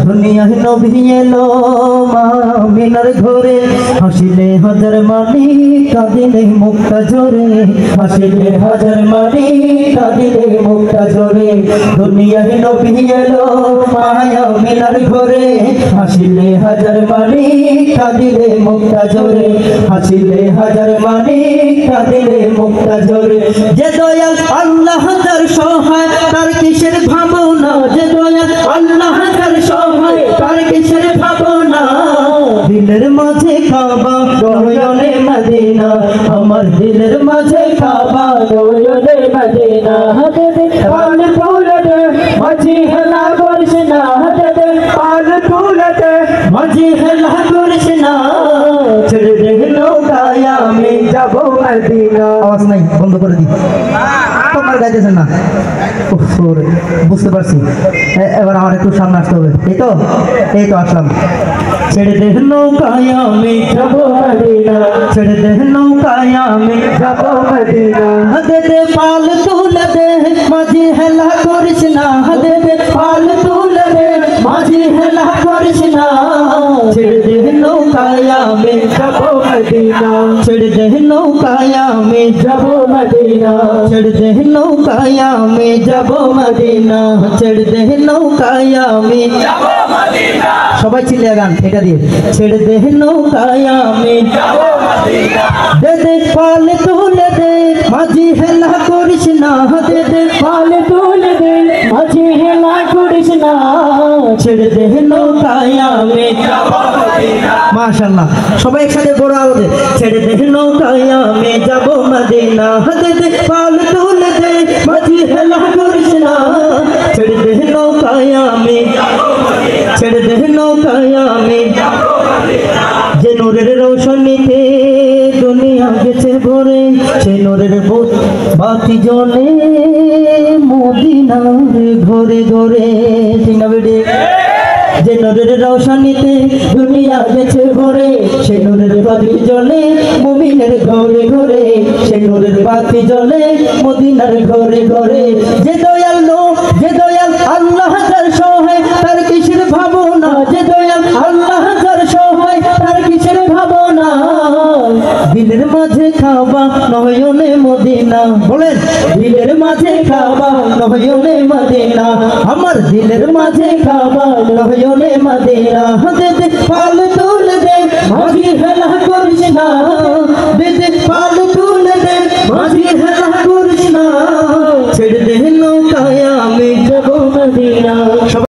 দুনিয়ায় নবী এলো মা আমিনার ঘরে, হাসিলে হাজার মানি কাঁদিলে মুক্তা ঝরে, হাসিলে হাজার মানি কাঁদিলে মুক্তা ঝরে। দুনিয়ায় নবী এলো মা আমিনার ঘরে, হাসিলে হাজার মানি কাঁদিলে মুক্তা ঝরে, হাসিলে হাজার মানি কাঁদিলে মুক্তা ঝরে। যে দয়াল আল্লাহ যার সহায় তার কিসের ভাবনা, যে দয়াল আল্লাহ যার সহায় তার কিসের ভাবনা। দিলের মাঝে কাবা নয়নে মদিনা, আমার দিলের মাঝে কাবা নয়নে মদিনা। পাল তুলতে মাঝি হেলা করিস না, পাল তুলতে মাঝি হেলা করিস না। ছেড়ে দে নৌকায় আমি যাব মদিনা। আওয়াজ নাই, বন্ধ করে দি, তোমার গাইতেছেন না। বুঝতে পারছি, এবার আমার একটু সামনে আসতে হবে। এই তো আসলাম। ছেড়ে দে নৌকায় আমি যাব মদিনা, ছেড়ে দে নৌকায় আমি যাব মদিনা। দে দে পাল তুলে দে মাঝি হেলা করিস না, দে দে পাল তুলে দে মাঝি হেলা করিস না। ছেড়ে দে নৌকায় আমি যাব মদিনা, ছেড়ে দে নৌকায় আমি যাব মদিনা, ছেড়ে দে নৌকায় আমি যাব মদিনা, ছেড়ে দে নৌকায় আমি যাব মদিনা। সবাই চিল্লিয়ে গান এটা দিয়ে। ছেড়ে দে নৌকায় আমি যাব মদিনা, দে দে পাল তুলে দে মাঝি হেলা করিস না, দে দে পাল তুলে দে মাঝি হেলা করিস না। ছেড়ে দে নৌকায় আমি যাব মদিনা। মাশাআল্লাহ, সবাই একসাথে বড় আওয়াজে। ছেড়ে দে নৌকায় আমি যাব মদিনা, দে দে পাল তুলে দে মাঝি হেলা করিস না। ছেড়ে দে নৌকায় আমি যাব মদিনা, ছেড়ে দে নৌকায় আমি যাব মদিনা। যে নূরের রৌশনীতে দুনিয়া গেছে ভরে, সেই নূরের বাতি জ্বলে মদিনার ঘরে ঘরে। ঠিক না বেডে? যে নূরের রৌশনীতে দুনিয়া গেছে ভরে, সেই নূরের বাতি জ্বলে মুমিনের ঘরে ঘরে, সেই নূরের বাতি জ্বলে মদিনার ঘরে ঘরে। যে দয়াল যে দয়াল আল্লাহ যার সহায় তার কিসের ভাবনা, যে দয়াল আল্লাহ যার সহায় তার কিসের ভাবনা। দিলের মাঝে খাবা নয়নে মদিনা, বলেন দিলের মাঝে খাবা নয়নে মদিনা, আমার দিলের মাঝে খাবা নয়নে মদিনা। দে দে পাল তুলে দে মাঝি হেলা করিস না, দে দে পাল তুলে দে মাঝি হেলা